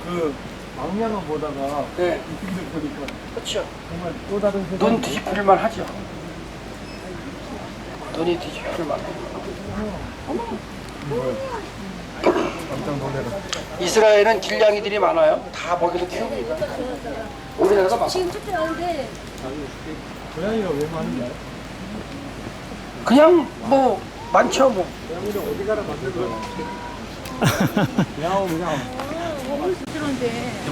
그 망량을 보다가 네. 이분들 보니까 그렇죠. 정말 또 다른 세상. 눈 뒤집힐만 하죠. 눈이 뒤집힐만. 깜짝 놀래라. 이스라엘은 길냥이들이 많아요. 다 거기서 키웁니다. 우리나라가 많아. 지금 투표하는데 고양이가 왜 많은가요? 그냥 뭐 많죠 뭐. 고양이를 어디 가라 만든 거야? 야옹 야옹.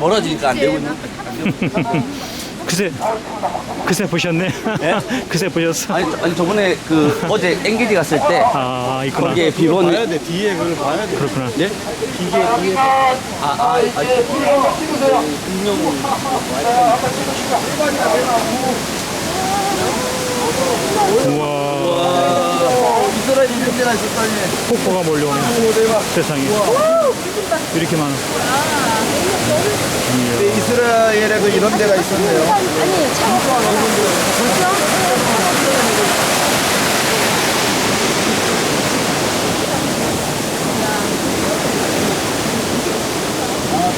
멀어지니까 안 되고 있는. 그새 보셨네. 예? 그새 보셨어. 아니 저번에 그 어제 엔게지 갔을 때 아, 있구나. 거기에 비번 봐야 돼. 뒤에 그걸 봐야 돼. 그렇구나. 네? 여기가 우와, 이스라엘 이런 데가 있었다니. 폭포가 몰려오네. 세상에. 이렇게 많아. 이스라엘에도 이런 데가 있었네요. 아니 참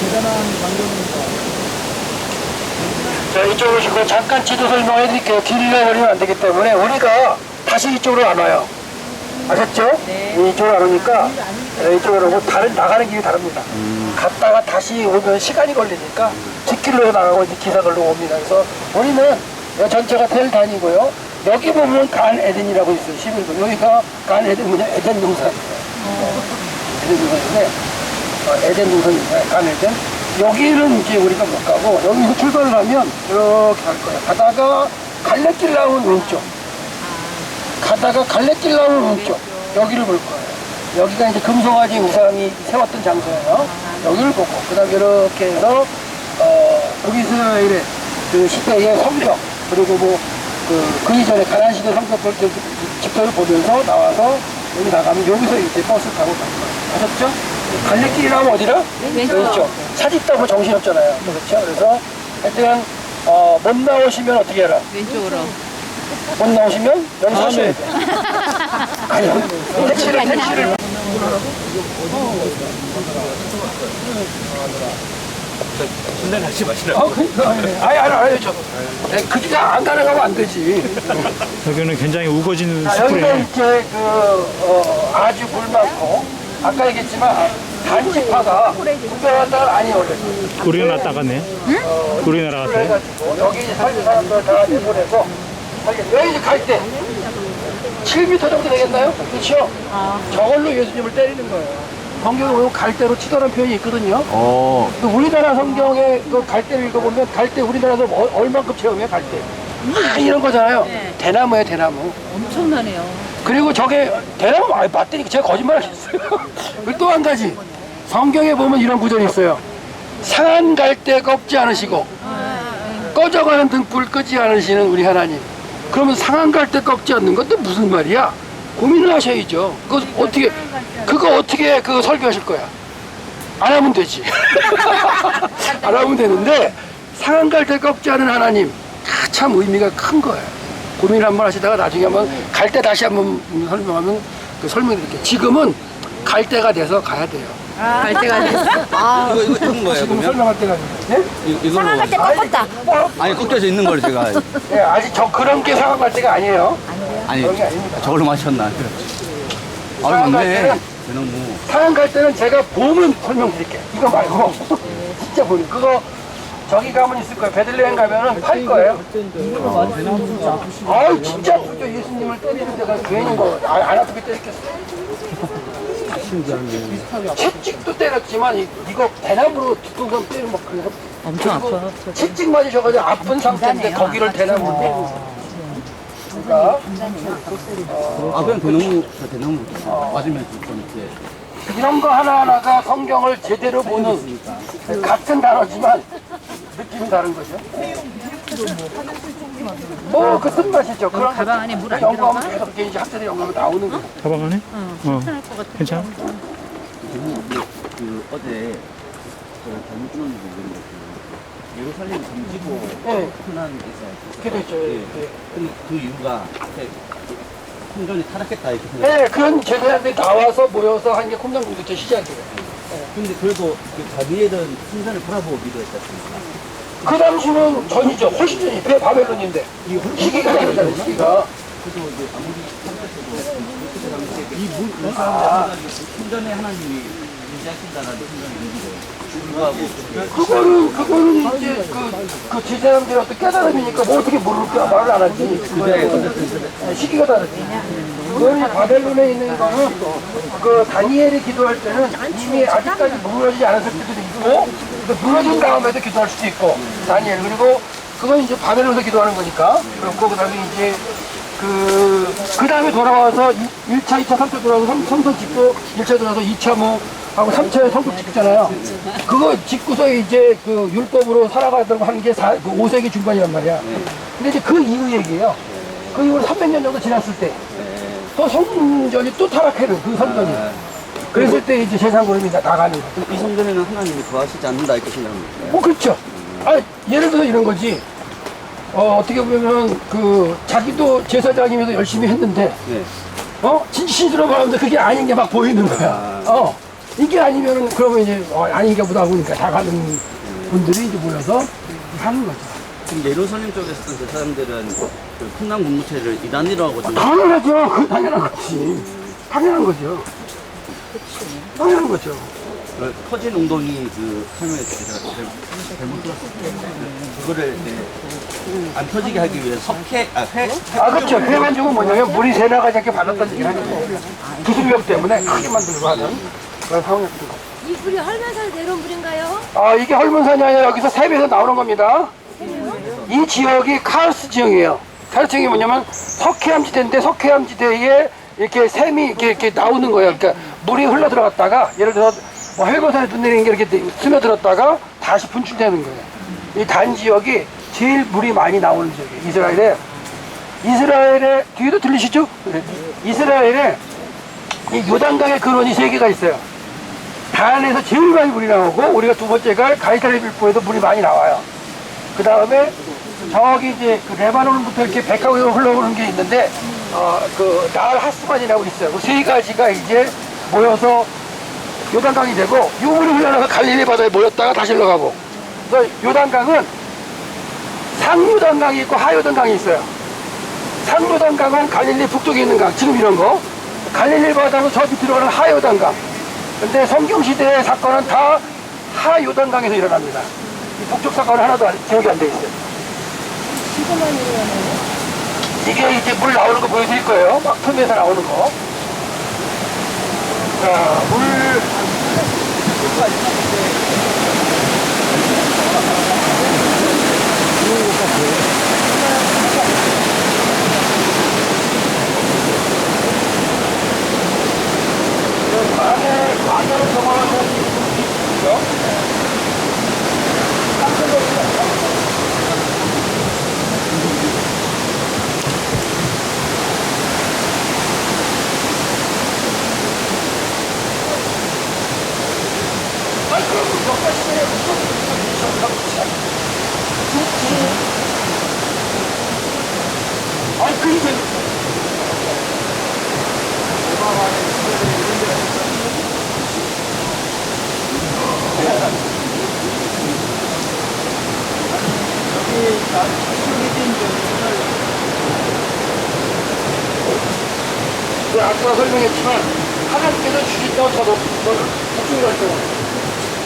대단한 광경입니다. 자, 이쪽으로 오시고 잠깐 지도 설명해 드릴게요. 길을 내버리면 안 되기 때문에 우리가 다시 이쪽으로 안 와요. 아셨죠? 네. 이쪽으로 안 오니까 이쪽으로 오고 나가는 길이 다릅니다. 갔다가 다시 오면 시간이 걸리니까 뒷길로 나가고 이제 기사걸로 옵니다. 그래서 우리는 전체가 텔단이고요. 여기 보면 간 에덴이라고 있어요. 11번. 여기가 간 에덴, 뭐냐? 에덴 동산. 에덴 동산인데, 에덴 동산입니다. 간 에덴. 여기는 이제 우리가 못 가고, 여기서 출발을 하면 이렇게 갈 거예요. 가다가 갈래길 나오면 왼쪽. 가다가 갈래길 나오면 왼쪽. 여기를 볼 거예요. 여기가 이제 금송아지 우상이 세웠던 장소예요. 여기를 보고, 그 다음에 이렇게 해서, 북이스라엘의 그 시대의 성경, 그리고 뭐, 그 이전에 가나안 시대 성격을 집도를 보면서 나와서 여기 나가면 여기서 이제 버스 타고 갈 거예요. 아셨죠? 갈래길이 나오면 어디라? 왼쪽. 사직 따면 정신없잖아요. 그렇죠? 그래서 하여튼, 못 나오시면 어떻게 해라? 왼쪽으로. 못 나오시면 여기 서셔야 돼. 아니, 택시를. 신뢰하지 마시라고. 그러니까. 아니, 그니까 안 가능하면 안 되지. 여기는 굉장히 우거진 자, 여기가 숲이네. 이제 아주 물 많고, 아까 얘기했지만, 단지파가 특별한 땅은 아니에요, 원래. 우리나라 따갔네. 우리나라 같아. 그래가지고, 여기 살는 사람들 다 내보내고, 여기 이제 갈 때, 7m 정도 되겠나요? 그렇죠? 저걸로 예수님을 때리는 거예요. 성경에 보면 갈대로 치더라는 표현이 있거든요. 그 우리나라 성경에 그 갈대를 읽어보면 갈대 우리나라에서 얼만큼 체험해요, 갈대. 이런 거잖아요. 네. 대나무예요, 대나무. 엄청나네요. 그리고 저게 대나무 맞다니까 제가 거짓말 하겠어요. 그리고 또 한 가지 성경에 보면 이런 구절이 있어요. 상한 갈대 꺾지 않으시고 꺼져가는 등불 끄지 않으시는 우리 하나님. 그러면 상한 갈대 꺾지 않는 것도 무슨 말이야? 고민을 하셔야죠. 그거 어떻게 그 설교하실 거야? 안 하면 되지. 안 하면 되는데 상한 갈대 꺾지 않은 하나님 참 의미가 큰 거예요. 고민을 한번 하시다가 나중에 한번 갈 때 다시 한번 설명하면 그 설명드릴게요. 지금은 갈 때가 돼서 가야 돼요. 갈 때가 됐어. 이거 뭐예요 지금 그러면? 설명할 때가 아니에요. 네? 이걸로 상황할 때 꺾었다. 아니 꺾여져 있는 걸 제가 네, 아직 그런 게 상한 갈 때가 아니에요. 아니 그런 게 아닙니다. 저걸로 마셨나? 아 상한 갈 맞네. 때는 너무 상한 갈 때는 제가 보면 설명드릴게요. 이거 말고 진짜 보면 그거 저기 가면 있을 거예요. 베들레헴 가면은 팔 거예요. 아유 진짜 아프죠. 예수님을 때리는 데가 괜히 안 아프게 때렸겠어요. 채찍도 때렸지만 이거 대나무로 뒷동산 때리면 막 그래서 엄청 아파. 채찍 맞으셔가지고 아픈 상태인데 거기를 대나무로 때리고 그러니까 그냥 대나무 맞으면 좀 이렇게 이런 거 하나하나가 성경을 제대로 보는 같은 단어지만 느낌이 다른 거죠. 그 쓴맛이죠. 그런 가방 안에 물안 영감은 들어가? 계속 이제 학생의 영감이 나오는 거예요. 가방 안에? 괜찮을 것 같아. 괜찮아? 그 어제 제가 잘못 들었는지 모르겠는데 그 예루살렘 금지고 네. 흔한 게 있어요. 그게 있죠. 예. 네. 근데 그 이유가 성전이 타락했다 이렇게 생각. 네, 그런 제자들이 나와서 모여서 한 게 콩당공동체 시작이에요. 네. 근데 그래도 그 다니엘은 승산을 바라보고 기도했지 않습니까? 그 당시는 전이죠. 훨씬 전이 바벨론인데. 시기가 다르잖아요, 시기가. 그래도 이제 아무리 상태에서도 그때 당시에 이문 사람들 순전히 하나님이 인지하신다라는 생각이 있는데 불구하고 그거는 이제 그 제사장들의 어떤 깨달음이니까 뭐 어떻게 모를까 말을 안 하지. 시기가 다르지. 그거는 바벨론에 있는 거는 그 다니엘이 기도할 때는 이미 아직까지 무너지지 않았을 때도 있고 또 무너진 다음에도 기도할 수도 있고 다니엘 그리고 그건 이제 바벨론에서 기도하는 거니까 그렇고 그 다음에 이제 그 다음에 돌아와서 1차, 2차, 3차 돌아와서 성전 짓고 1차 돌아와서 2차 뭐 하고 3차에 성전 짓잖아요. 그거 짓고서 이제 그 율법으로 살아가다고 하는 게 5세기 중반이란 말이야. 근데 이제 그 이후 얘기예요. 그 이후로 300년 정도 지났을 때 또 성전이 또 타락해는 그 성전이. 그랬을 때 이제 세상구름이 나가는 거예요. 이 성전에는 하나님이 거하시지 않는다 이렇게 생각합니다. 뭐 그렇죠. 아 예를 들어서 이런 거지. 어떻게 보면 그 자기도 제사장이면서 열심히 했는데 네. 진실으로 말하면 그게 아닌 게 막 보이는 거야. 이게 아니면은 그러면 이제 아닌 게 보다 보니까 다 가는 분들이 이제 모여서 하는 거죠. 지금 예루살렘 쪽에 있었던 제사장들은 그 풍랑 문무체를 이단이라고 좀 당연하죠. 그 당연한 거지. 당연한 거죠. 당연한 거죠. 그 터진 운동이 그 설명해 주셔서 제가 잘못 들었을 때 그거를 이제 안 터지게 하기 위해서 그렇죠. 회관죽은 뭐냐면 물이 새나가지 않게 받았다는 얘기를 하는 기술력 때문에 크게 만들고 하는 그런 상황이었던 거죠. 이 불이 헐면서 내려온 불인가요? 이게 헐문산이 아니라 여기서 세배에서 나오는 겁니다. 이 지역이 카르스 지역이에요. 카르스 지역이 뭐냐면 석회암지대인데 석회암지대에 이렇게 샘이 이렇게 나오는 거예요. 그러니까 물이 흘러 들어갔다가 예를 들어서 뭐 헬거산에 눈 내리는 게 이렇게 스며들었다가 다시 분출되는 거예요. 이 단 지역이 제일 물이 많이 나오는 지역이에요. 이스라엘의 뒤에도 들리시죠? 네. 이스라엘에 이 요단강의 근원이 3개가 있어요. 단에서 제일 많이 물이 나오고 우리가 두 번째가 가이사레 빌보에도 물이 많이 나와요. 그 다음에 저기 이제 그 레바논부터 이렇게 백하고 흘러오는 게 있는데 그 나알 하스반이라고 있어요. 그 3가지가 이제 모여서 요단강이 되고 이 물이 흘러나가 갈릴리 바다에 모였다가 다시 흘러가고. 그래서 요단강은 상요단강이 있고 하요단강이 있어요. 상요단강은 갈릴리 북쪽에 있는 강, 지금 이런 거. 갈릴리 바다는 저 밑으로 가는 하요단강. 근데 성경시대의 사건은 다 하요단강에서 일어납니다. 이 북쪽 사건은 하나도 기억이 안 돼 있어요. 이게 이제 물 나오는 거 보여드릴 거예요. 막 틈에서 나오는 거. 자, 물. 안으로 경험하는 있죠? 아니, 그러니까. 아까 설명했지만 하나님께서 주신다고 저도 복종을 할 거예요.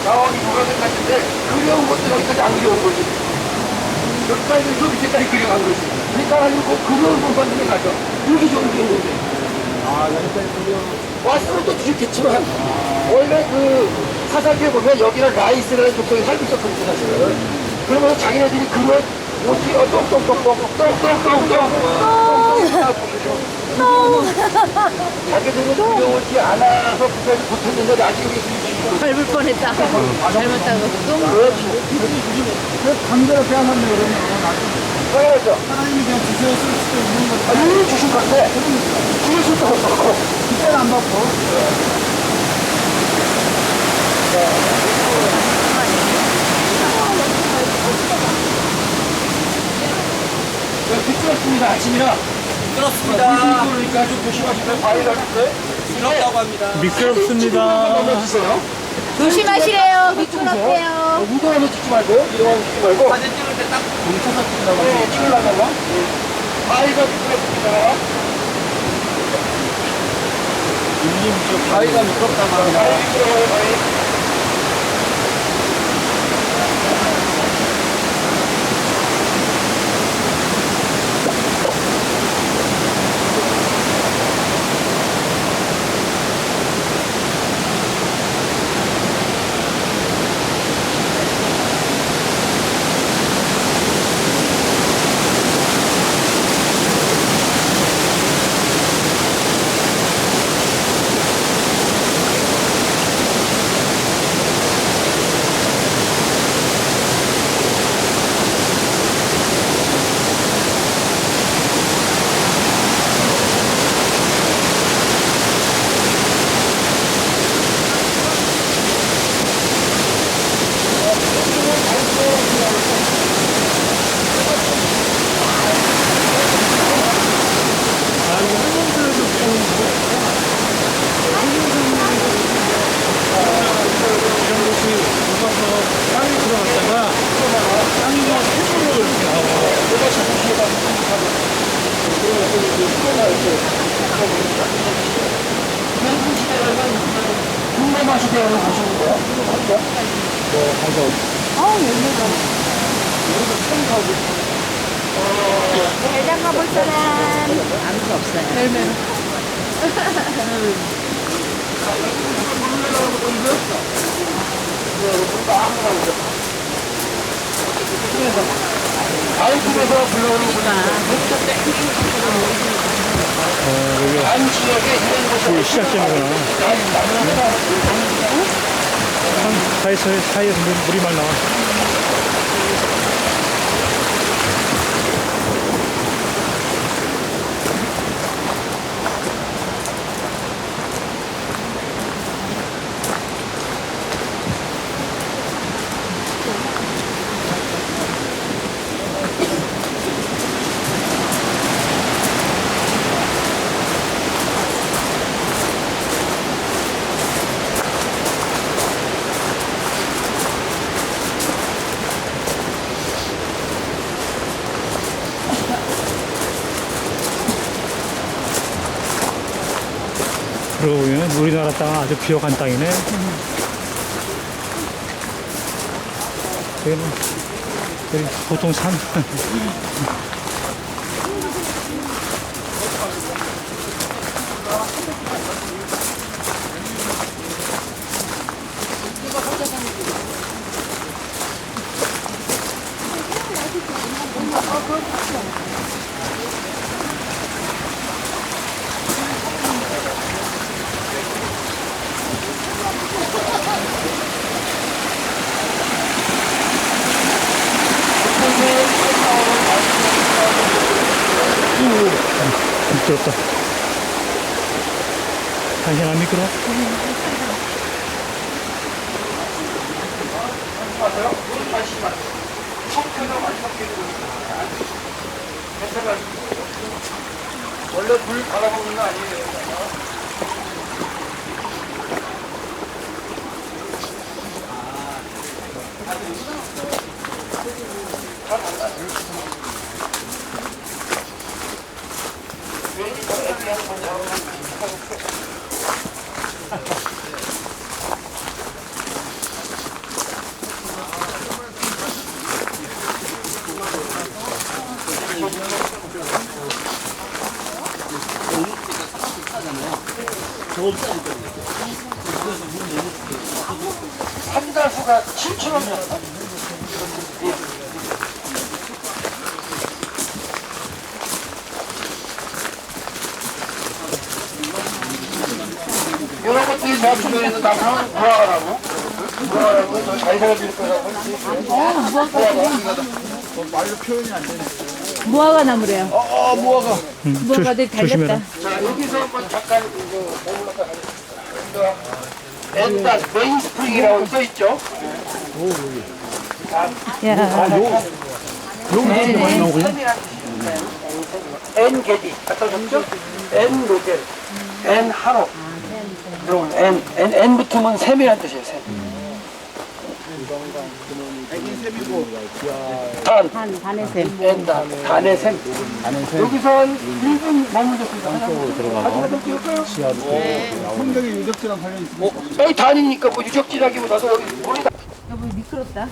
나오기 뭐가 같은데 그려온 것도 여기까지 안 그려온 거지. 여기까지 저 밑에까지 그려간 거지. 그러니까 하나님 그 그려온 것만 눈에 가죠. 이렇게 좋은 게 있는데. 여기까지 그려. 왔으면 또 주셨겠지만 원래 그 사사기에 보면 여기는 라이스라는 족속이 살고 있었거든요, 사실은. 그러면서 자기네들이 그런 옷이 자기들은 두려워하지 않아서 붙었는데 아직 여기 밟을 뻔했다. 잘못하고 똥. 그렇지. 강제로 빼앗았네 그러면. 당연하죠. 하나님이 그냥 주셨을 수도 있는 거죠. 이미 주신 건데 주실 수도 없고 그때는 안 받고. 미끄럽습니다. 아침이라 그렇습니다. 그러니까 좀 조심하시고요. 과일 할 때. 이렇다고 합니다. 미끄럽습니다. 넘어주세요. 조심하시래요. 미끄럽대요. 이동하면 찍지 말고, 이동하면 찍지 말고. 사진 찍을 때 딱 뭉쳐서 찍는다고. 네, 찍으려다가. 바위가 미끄럽습니다. 바위가 미끄럽다고 합니다. 바위 미끄러워요, 바위. 궁금하시대요, 보시는 거요? 대장 가볼 사람. 아무도 없어요. 헬멧. 아이쪽에서 불러오는 분이 안 지역에 있는 곳에 여기 시작점이구나. 사이에서 물이 막 나와. 그러고 보면 우리나라 땅은 아주 비옥한 땅이네. 여기 보통 산. 미끄럽다. 당신 안 미끄러워? 원래 물 바라보는 거 아니에요? 한 달수가 7,000원이었어. 이런 것들이 맞춤되어 있는 나무는 무화과라고. 무화과라고 잘 살아줄 거라고. 말로 표현이 안 되네. 무화과 나무래요. 무화과. 무화과들 조심해라. 달렸다. 자, 여기서 한번 잠깐 이거 머물렀다 가겠습니다. 엔단 메인스프링이라고 써있죠? 야, N 게디 갖다 줬죠? N 로겔, N 한옥. 그럼 N 붙으면 샘이란 뜻이에요, 샘. 단해샘. 엔단, 단해샘. 여기서 한 1분 머물렀습니다. 성격에 유적지랑 관련 있습니다. 여기 단이니까 뭐 유적지라기보다도 여기 물이 다. 여보 미끄럽다.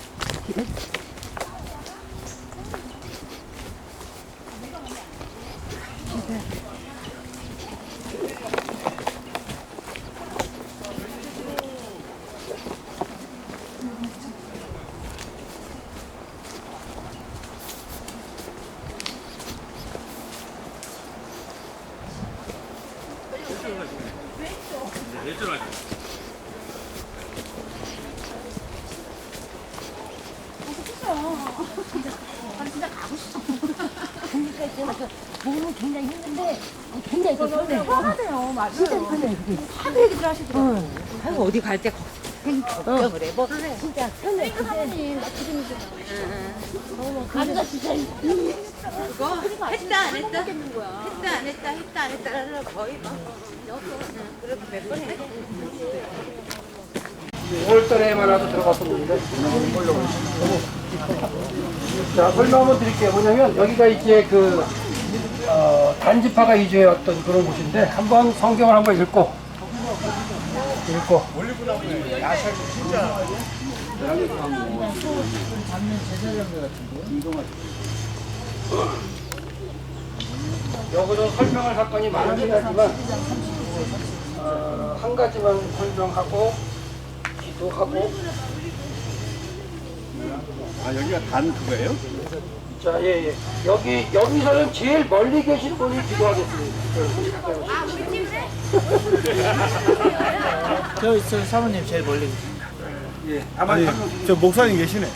그러니까 있잖아. 몸은 굉장히 힘든데 굉장히 편해요. 편하네요. 맞아요. 진짜 편해요. 하도 얘기들 하시더라고요. 아이고 어디 갈 때 걱정을 해. 뭐 진짜 편해. 사모님 나 지금 가루가 진짜 그거 했다 안 했다 했다 안 했다 했다 안 했다를 거의 막 그렇게 몇 번 해. 5월달에만 와도 들어갔었는데. 자, 설명 한번 드릴게요. 뭐냐면, 여기가 이제 그, 단지파가 이주해왔던 그런 곳인데, 한번 성경을 한번 읽고. 여기서 설명할 사건이 많긴 하지만, 한 가지만 설명하고, 기도하고. 아, 여기가 단 그거예요? 자, 예. 여기서는 제일 멀리 계신 분이 기도하겠습니다. 저 사모님 제일 멀리. 예. 아마 저 목사님 계시네.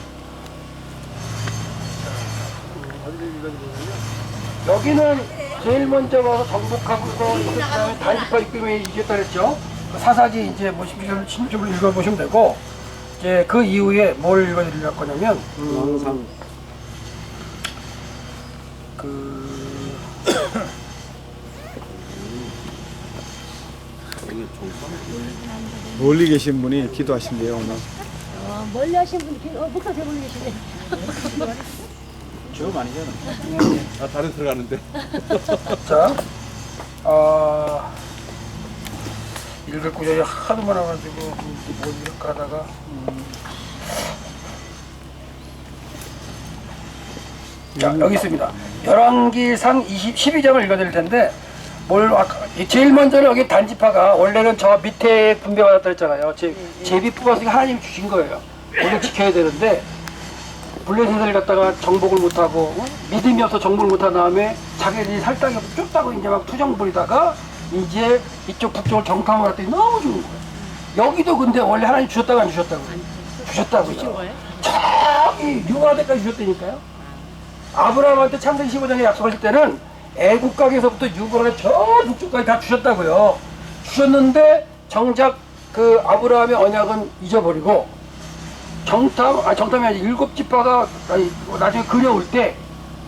여기는 제일 먼저 와서 정복하고서 그다음에 단지파 입금에 이겼다 그랬죠. 그 사사기 이제 보시면 신중을 읽어보시면 되고, 이제 그 이후에 뭘 읽어드릴 거냐면, 멀리 계신 분이 기도하신대요, 오늘. 멀리 하신 분이 목사 제 멀리 계시네. 저 아니잖아. 아, 다른 들어가는데. 자, 읽을 구절이 하도 많아가지고 뭘 읽을까 하다가 자, 여기 있습니다. 열왕기상 12장을 읽어드릴 텐데, 제일 먼저는 여기 단지파가 원래는 저 밑에 분배받았다 했잖아요. 제비 뽑았으니까 하나님이 주신 거예요. 원래 지켜야 되는데, 블레셋을 갖다가 정복을 못하고, 믿음이 없어 정복을 못한 다음에 자기들이 살당이 쫓다고 이제 막 투정 부리다가, 이제 이쪽 북쪽을 정탐을 했더니 너무 좋은 거예요. 여기도 근데 원래 하나님 주셨다고 안 주셨다고? 주셨다고요. 저기 유아대까지 주셨다니까요. 아브라함한테 창세기 15장에 약속하실 때는 애국각에서부터 유브라데 저 북쪽까지 다 주셨다고요. 주셨는데 정작 그 아브라함의 언약은 잊어버리고 정탐이 아니라 7지파가 나중에 그려올 때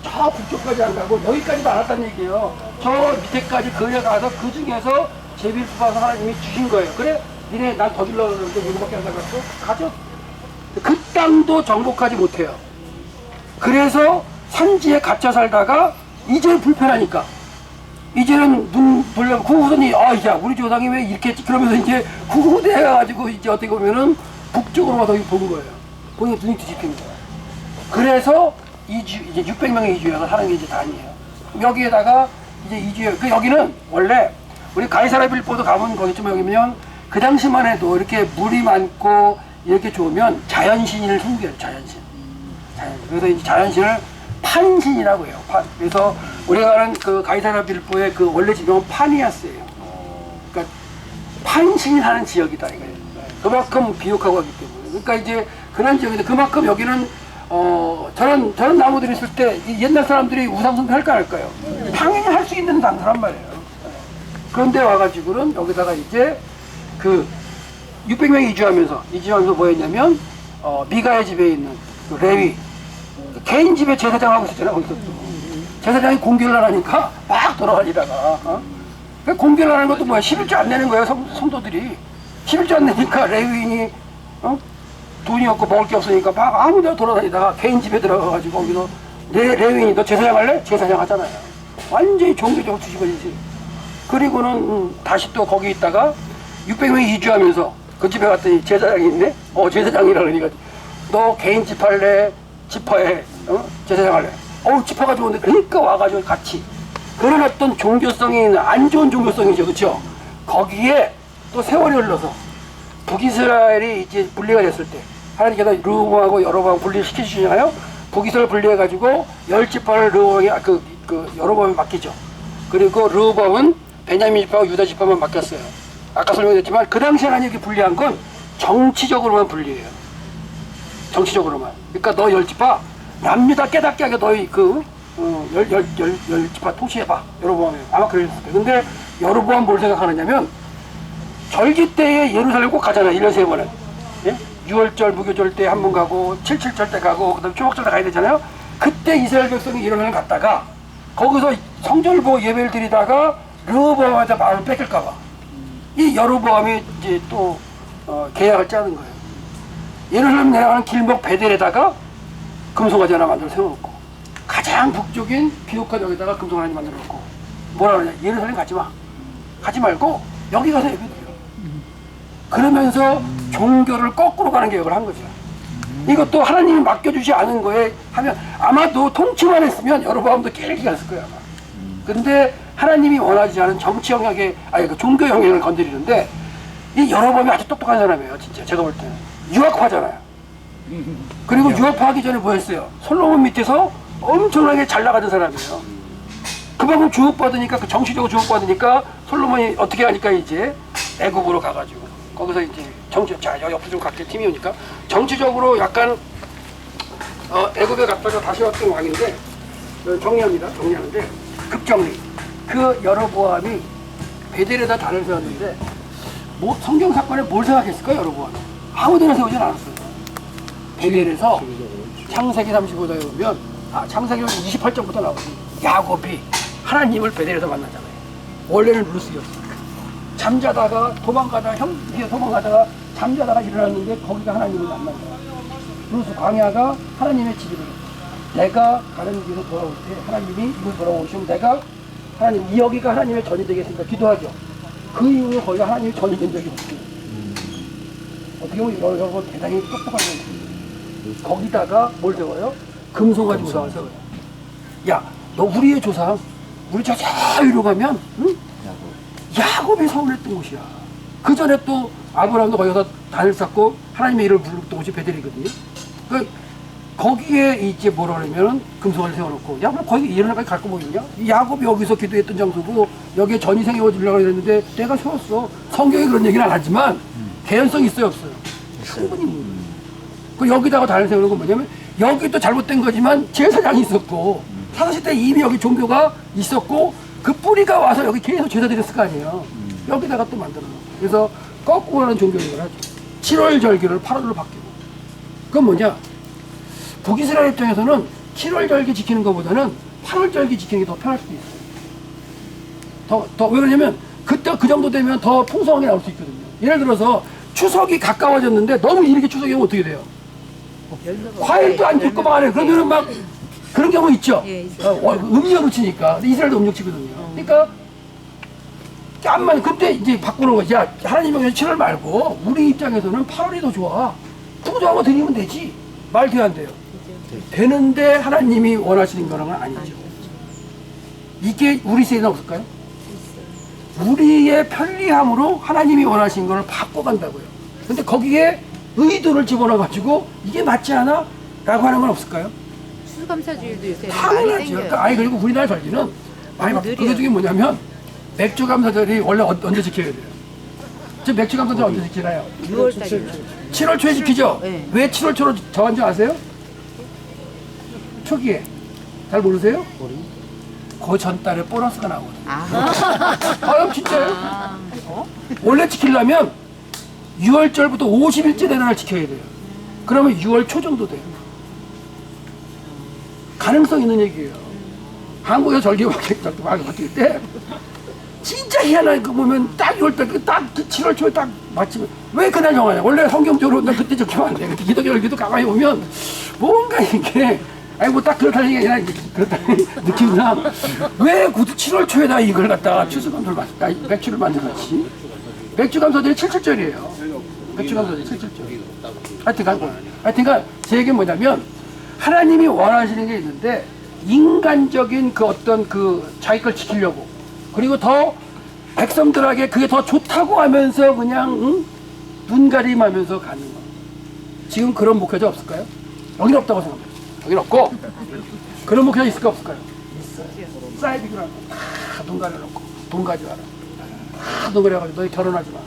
저 북쪽까지 안 가고 여기까지도 안 왔다는 얘기예요. 저 밑에까지 그려가서 그 중에서 제비를 뽑아서 하나님이 주신 거예요. 그래 니네 난 더 길러 그러는데 여기밖에 안 가갖고 가죠. 그 땅도 정복하지 못해요. 그래서 산지에 갇혀 살다가 이제는 불편하니까 이제는 눈 돌려 구후선이 야 우리 조상이 왜 이렇게 했지 그러면서 이제 구후대 해가지고 이제 어떻게 보면은 북쪽으로 와서 본 거예요. 보니 눈이 뒤집힌 거예요. 그래서 이제 600명의 이주여서 하는 게 이제 단이에요. 여기에다가 이제 이주여 여기는 원래 우리 가이사라빌보도 가면 거기쯤 여기면 그 당시만 해도 이렇게 물이 많고 이렇게 좋으면 자연신을 섬겨요. 자연신. 그래서 이제 자연신을 판신이라고 해요. 그래서 우리가 가는 그 가이사라빌보의 그 원래 지명은 파니아스예요. 그러니까 판신이 사는 지역이다 이거예요. 그만큼 비옥하고 하기 때문에. 그러니까 이제 그런 지역인데 그만큼 여기는 저런 나무들이 있을 때 옛날 사람들이 우상숭배 할까 안 할까요? 당연히 할 수 있는 단서란 말이에요. 그런데 와가지고는 여기다가 이제 그 600명이 이주하면서 뭐 했냐면 미가의 집에 있는 그 레위 개인 집에 제사장 하고 있었잖아요. 거기서 또 제사장이 공개를 안 하니까 막 돌아다니다가 공개를 안 하는 것도 뭐야 11조 안 내는 거예요. 성도들이 11조 안 내니까 레위인이 돈이 없고 먹을 게 없으니까 막 아무 데나 돌아다니다가 개인 집에 들어가가지고 거기서 레윈이 너 제사장 할래? 제사장 하잖아요. 완전히 종교적으로 뒤집어지지. 그리고는 다시 또 거기 있다가 600명이 이주하면서 그 집에 갔더니 제사장이 있네? 제사장이라 그러니까 너 개인 집 할래? 집화해? 제사장 할래? 집화가 좋은데 그러니까 와가지고 같이 그런 어떤 종교성이 있는 안 좋은 종교성이죠. 그렇죠? 거기에 또 세월이 흘러서 북이스라엘이 이제 분리가 됐을 때 하나님께서 르호보암하고 여로보암 분리시키시잖아요. 북이스라엘 분리해가지고 10지파를 르호보암이 여로보암에 맡기죠. 그리고 르호보암은 베냐민 지파와 유다 지파만 맡겼어요. 아까 설명드렸지만 그 당시에 하나님이 분리한 건 정치적으로만 분리해요. 정치적으로만. 그러니까 너 10지파 남유 다 깨닫게 하게 너희 열 지파 통치해봐. 여로보암에 아마 그랬을 거예요. 근데 여로보암 뭘 생각하느냐면 절기 때에 예루살렘 꼭 가잖아요. 1년에 3번은. 예? 6월절, 무교절 때 한 번 가고 77절 때 가고 그다음에 초막절 때 가야 되잖아요. 그때 이스라엘 백성이 예루살렘 갔다가 거기서 성전을 보고 예배를 드리다가 르호보암한테 마음을 뺏길까 봐. 이 여로보암이 이제 또 계약을 짜는 거예요. 예루살렘 내려가는 길목 베델에다가 금송아지 하나 만들어 세워놓고 가장 북쪽인 비옥한 여기다가 금송아지 만들어 놓고 뭐라 그러냐. 예루살렘 가지 마. 가지 말고 여기 가서 예배 드려. 그러면서 종교를 거꾸로 가는 계획을 한 거죠. 이것도 하나님이 맡겨주지 않은 거에 하면 아마도 통치만 했으면 여로보암도 깨르기 갔을 거예요. 아마. 근데 하나님이 원하지 않은 정치 영역에 종교 영역을 건드리는데 이 여로보암이 아주 똑똑한 사람이에요. 진짜 제가 볼 때는 유학파잖아요. 그리고 유학파하기 전에 뭐 했어요? 솔로몬 밑에서 엄청나게 잘 나가던 사람이에요. 그만큼 주목받으니까 그 정치적으로 주목받으니까 솔로몬이 어떻게 하니까 이제 애국으로 가가지고 거기서 이제 옆으로 좀 갈게 팀이 오니까 정치적으로 약간 애국에 갔다가 다시 왔던 왕인데 정리하는데 급정리. 그 여로보암이 베델에다 단을 세웠는데 성경 사건에 뭘 생각했을까 여로보암이? 아무데나 세우진 않았어요. 베델에서 창세기 35장에 보면 창세기 28장부터 나오지. 야곱이 하나님을 베델에서 만나잖아요. 원래는 루스였어요. 잠자다가 도망가다가 도망가다가 잠자다가 일어났는데 거기가 하나님을 만난 거야. 루스 광야가 하나님의 집이래요. 내가 가는 길로 돌아올 때 하나님이 이걸 돌아오시면 내가 하나님 여기가 하나님의 전이 되겠습니다. 기도하죠. 그 이후에 거기가 하나님의 전이 된 적이 없어요. 어떻게 보면 여러분 대단히 똑똑한 거예요. 거기다가 뭘 세워요? 금송아지 우상을 세워요. 야, 너 우리의 조상 우리 저 위로 가면 응? 야곱이 서울했던 곳이야. 그 전에 또 아브라함도 거기서 단을 쌓고 하나님의 이름을 불렀던 곳이 베델이거든요. 거기에 이제 뭐라 그러면 금송아지를 세워놓고 야, 그럼 거기 이런데까지 갈 거 뭐겠냐? 야곱이 여기서 기도했던 장소고 여기에 전이 세워지려고 했는데 내가 세웠어. 성경에 그런 얘기는 안 하지만 개연성이 있어요, 없어요? 충분히. 그 여기다가 단을 세우는 건 뭐냐면 여기 또 잘못된 거지만 제사장이 있었고 사사시대 이미 여기 종교가 있었고 그 뿌리가 와서 여기 계속 제사 드렸을 거 아니에요. 여기다가 또 만들어 놓고. 그래서 거꾸로 하는 종교를 하죠. 7월 절기를 8월로 바뀌고. 그건 뭐냐? 북이스라엘 입장에서는 7월 절기 지키는 것보다는 8월 절기 지키는 게 더 편할 수도 있어요. 왜 그러냐면 그때 그 정도 되면 더 풍성하게 나올 수 있거든요. 예를 들어서 추석이 가까워졌는데 너무 이렇게 추석이 오면 어떻게 돼요? 과일도 안 줄 거만 안 해. 그러면은 막 그런 경우 있죠. 음력을 치니까. 이스라엘도 음력 치거든요. 그러니까 깜만 그때 이제 바꾸는 거지. 야, 하나님의 7월 말고 우리 입장에서는 8월이 더 좋아. 구조하고 드리면 되지. 말 돼야 안 돼요. 되는데 하나님이 원하시는 거는 아니죠. 이게 우리 세대는 없을까요? 우리의 편리함으로 하나님이 원하시는 거를 바꿔간다고요. 근데 거기에 의도를 집어넣어가지고 이게 맞지 않아? 라고 하는 건 없을까요? 추수감사주일도 요새 많이 당연하죠. 생겨요. 그러니까 그리고 우리나라 절기는 많이 바뀌고 그게 중에 뭐냐면 맥주감사절이 원래 언제 지켜야 돼요? 지금 맥주감사절 언제 지키나요? 6월달이요. 7월 초에 지키죠? 네. 왜 7월 초로 정한 줄 아세요? 초기에. 잘 모르세요? 그 전달에 보너스가 나오거든요. 진짜요? 원래 지키려면 6월절부터 50일째 되는 날 지켜야 돼요. 그러면 6월 초 정도 돼요. 가능성 있는 얘기예요. 한국에서 절기가 바뀔 때 진짜 희한한 거 보면 딱 6월달 딱 7월 초에 딱 마치면 왜 그날 정하냐. 원래 성경적으로 나 그때 적히면 안 돼. 그때 기독교 가만히 보면 뭔가 이게 아니 뭐 딱 그렇다는 얘기 아니라 그렇다는 느낌상 왜 7월 초에다 이걸 갖다가 추수감사를 맥주를 만들었지. 맥주감사절이 77절이에요. 맥주감사절이 77절. 하여튼간 제 얘기는 뭐냐면 하나님이 원하시는 게 있는데 인간적인 그 어떤 그 자기 걸 지키려고 그리고 더 백성들에게 그게 더 좋다고 하면서 그냥 눈가림하면서 가는 거. 지금 그런 목회자 없을까요? 여기는 없다고 생각해요. 여기는 없고 그런 목회자 있을까 없을까요? 있어요. 사이비그를 하고 다 눈 가려놓고 돈 가져와라. 다 눈 가려가지고 너희 결혼하지 마.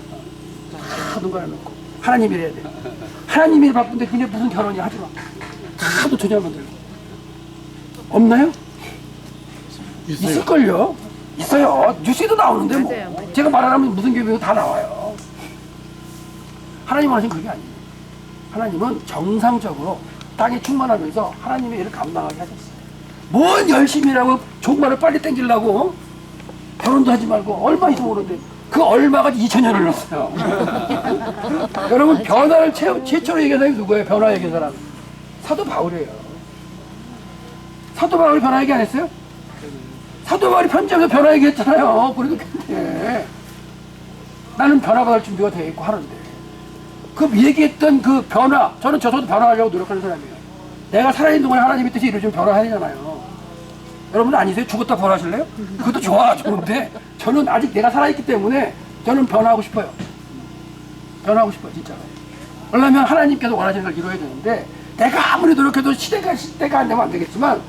다 눈 가려놓고 하나님 일해야 돼. 하나님 일 바쁜데 니네 무슨 결혼이야 하지 마. 하도 전혀 만들고 없나요? 있을걸요? 있어요. 뉴스에도 나오는데 뭐. 제가 말 안 하면 무슨 교육이고 다 나와요. 하나님 원하시는 그게 아니에요. 하나님은 정상적으로 땅에 충만하면서 하나님의 일을 감당하게 하셨어요. 뭔 열심히 일하고 종말을 빨리 땡기려고 결혼도 하지 말고 얼마 있어 모르는데 그 얼마가 2000년을 넣었어요. 여러분 변화를 최초로 얘기한 사람이 누구예요? 변화 얘기한 사람. 사도 바울이에요. 사도 바울이 변화 얘기 안 했어요? 사도 바울이 편지하면서 변화 얘기했잖아요. 그래도 근데 나는 변화받을 준비가 되어 있고 하는데 그 얘기했던 그 변화, 저도 변화하려고 노력하는 사람이에요. 내가 살아있는 동안에 하나님의 뜻이 이루어지면 변화해야 되잖아요. 여러분 아니세요? 죽었다 부활하실래요? 그것도 좋아, 좋은데 저는 아직 내가 살아있기 때문에 저는 변화하고 싶어요. 변화하고 싶어요, 진짜로. 그러려면 하나님께서 원하시는 걸 이루어야 되는데 내가 아무리 노력해도 시대가 안 되면 안 되겠지만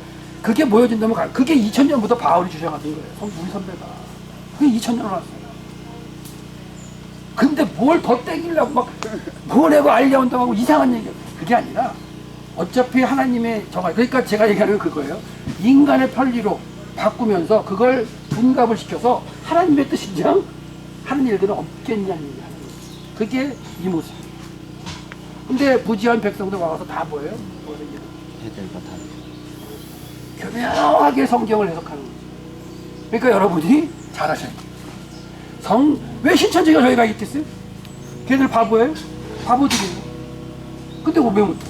그게 모여진다면 그게 2000년부터 바울이 주장하던 거예요. 우리 선배가. 그게 2000년을 왔어요. 근데 뭘 더 땡기려고 막 보내고 알려온다고 하고 이상한 얘기. 그게 아니라 어차피 하나님의 정말 그러니까 제가 얘기하는 건 그거예요. 인간의 편리로 바꾸면서 그걸 분갑을 시켜서 하나님의 뜻이랑 하는 일들은 없겠냐는 얘기 하는 거예요. 그게 이 모습이에요. 근데 부지한 백성들 와서 다 뭐예요? 교묘하게 성경을 해석하는 거죠. 그러니까 여러분이 잘하셔야 돼요. 왜 신천지가 저희가 있겠어요? 걔들 바보예요? 바보들이에요. 근데 왜 못해?